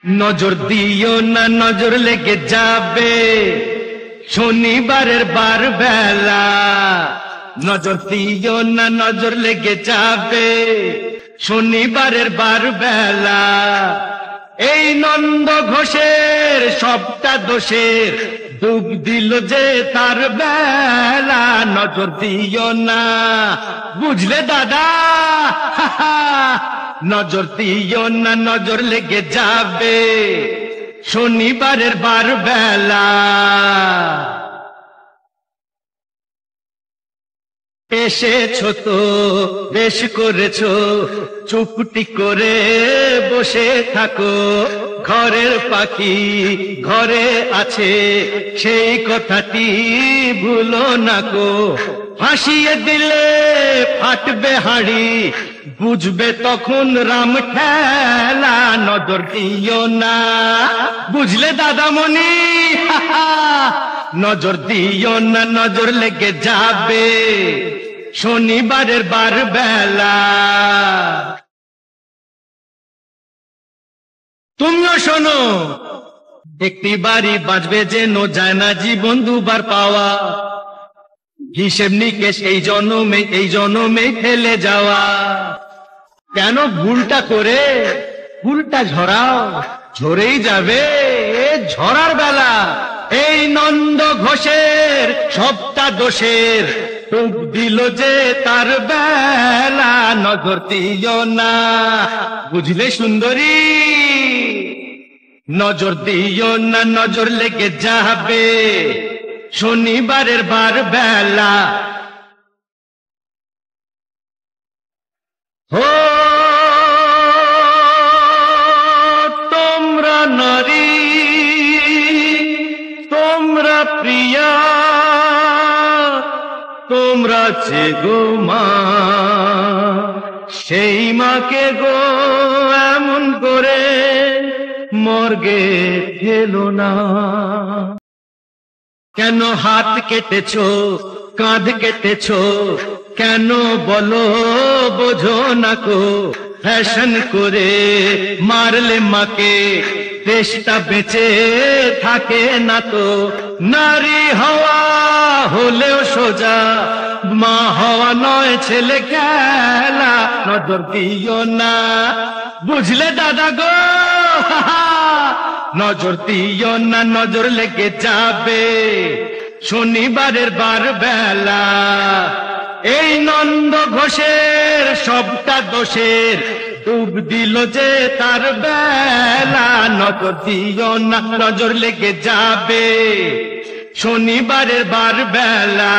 নজর দিও না, নজর লেগে যাবে শনিবারের বার বেলা। নজর দিও না, নজর লেগে যাবে শনিবারের বার বেলা। এই নন্দ ঘোষের সবটা দোষের ডুব দিল যে তার বেলা। নজর দিও না, বুঝলে দাদা? নজর দিও না, নজর লেগে যাবে শনিবারের বার বেলা। এসেছো তো বেশ করেছো, চুপটি করে বসে থাকো। ঘরের পাখি ঘরে আছে সেই কথাটি ভুলো না গো। ভাসিয়ে দিলে ফাটবে হাঁড়ি, বুঝবে তখন রাম ঠেলা। নজর দিও না, বুঝলে দাদামণি? নজর দিও না, নজর লেগে যাবে শনিবারের বার বেলা। তুমিও শোনো, একটি বাড়ি বাঁচবে যেন যায় না জীবন দুবার পাওয়া। হিসেব নিকেশ এই জনমে ফেলে যাওয়া। কেন ভুলটা করে ভুলটা ঝরাও, ঝরেই যাবে ঝরার বেলা। এই নন্দ ঘোষের সবটা দোষের ডুব দিল যে তার বেলা। নজর দিও না, বুঝলে সুন্দরী? নজর দিও না, নজর লেগে যাবে শনিবারের বার বেলা। ও তোমরা নারী, তোমরা প্রিয়া, তোমরা যে গো মা, সেই মাকে গো এমন করে মর্গে ফেলো না। কেন হাত কেটেছো, কাঁধ কেটেছো, কেন বলো বোঝো না কো? ফ্যাশন করে মারলে মাকে দেশটা বেঁচে থাকে না তো। নারী হওয়া হলেও সোজা, মা হওয়া নয় ছেলে খেলা। নজর দিও না, বুঝলে দাদা গো? নজর দিও না, নজর লেগে যাবে শনিবারের বার বেলা। এই নন্দ ঘোষের সবটা দোষের ডুব দিল যে তার বেলা। নজর দিও না, নজর লেগে যাবে শনিবারের বার বেলা।